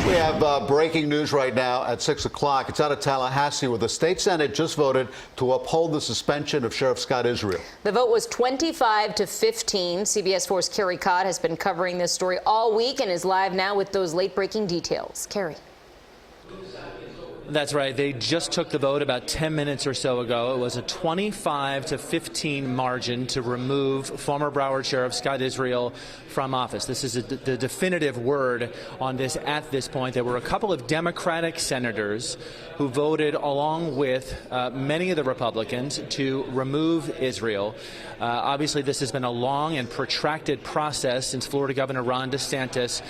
We have breaking news right now at 6 o'clock. It's out of Tallahassee, where the state Senate just voted to uphold the suspension of Sheriff Scott Israel. The vote was 25 to 15. CBS 4's Carrie Codd has been covering this story all week and is live now with those late-breaking details. Carrie. That's right. They just took the vote about 10 minutes or so ago. It was a 25 to 15 margin to remove former Broward Sheriff Scott Israel from office. This is the definitive word on this at this point. There were a couple of Democratic senators who voted along with many of the Republicans to remove Israel. Obviously, this has been a long and protracted process since Florida Governor Ron DeSantis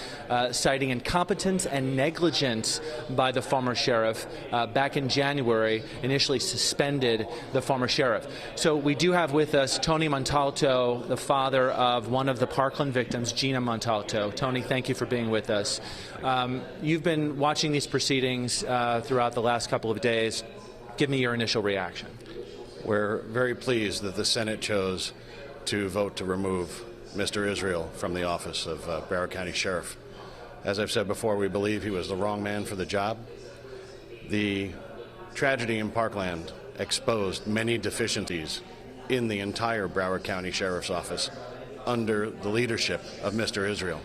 citing incompetence and negligence by the former sheriff back in January, initially suspended the former sheriff. So we do have with us Tony Montalto, the father of one of the Parkland victims, Gina Montalto. Tony, thank you for being with us. You've been watching these proceedings throughout the last couple of days. Give me your initial reaction. We're very pleased that the Senate chose to vote to remove Mr. Israel from the office of Broward County Sheriff. As I've said before, we believe he was the wrong man for the job. The tragedy in Parkland exposed many deficiencies in the entire Broward County Sheriff's Office under the leadership of Mr. Israel.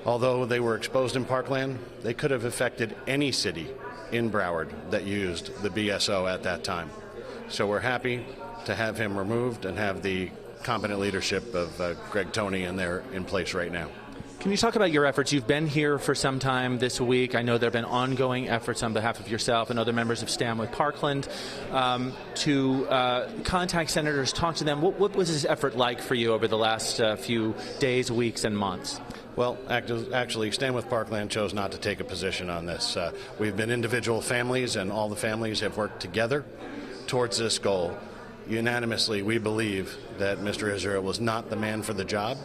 Although they were exposed in Parkland, they could have affected any city in Broward that used the BSO at that time. So we're happy to have him removed and have the competent leadership of Greg Toney in place right now. Can you talk about your efforts? You've been here for some time this week. I know there have been ongoing efforts on behalf of yourself and other members of Stand with Parkland to contact senators, talk to them. What was this effort like for you over the last few days, weeks, and months? Well, actually, Stand with Parkland chose not to take a position on this. We've been individual families, and all the families have worked together towards this goal. Unanimously, we believe that Mr. Israel was not the man for the job.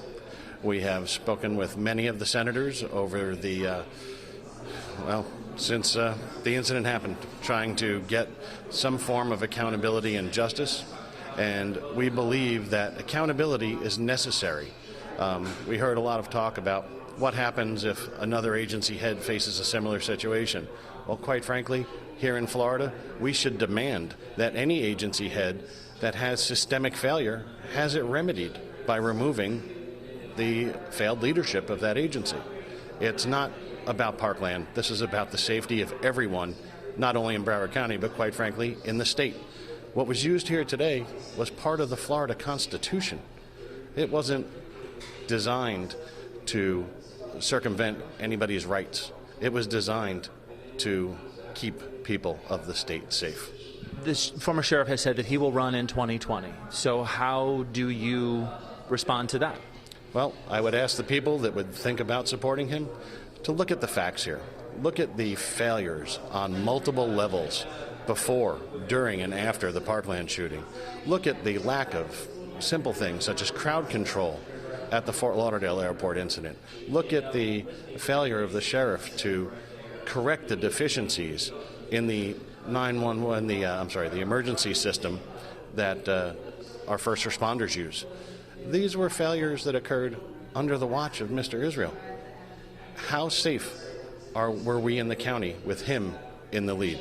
We have spoken with many of the senators over the, since the incident happened, trying to get some form of accountability and justice. And we believe that accountability is necessary. We heard a lot of talk about what happens if another agency head faces a similar situation. Well, quite frankly, here in Florida, we should demand that any agency head that has systemic failure has it remedied by removing the failed leadership of that agency. It's not about Parkland. This is about the safety of everyone, not only in Broward County, but quite frankly, in the state. What was used here today was part of the Florida Constitution. It wasn't designed to circumvent anybody's rights. It was designed to keep people of the state safe. This former sheriff has said that he will run in 2020. So how do you respond to that? Well, I would ask the people that would think about supporting him to look at the facts here. Look at the failures on multiple levels before, during, and after the Parkland shooting. Look at the lack of simple things such as crowd control at the Fort Lauderdale Airport incident. Look at the failure of the sheriff to correct the deficiencies in the the emergency system that our first responders use. These were failures that occurred under the watch of Mr. Israel. How safe were we in the county with him in the lead?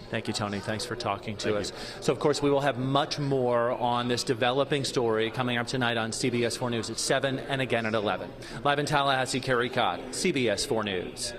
Thank you, Tony. Thanks for talking to us. So, of course, we will have much more on this developing story coming up tonight on CBS 4 News at 7 and again at 11. Live in Tallahassee, Carrie Codd, CBS 4 News.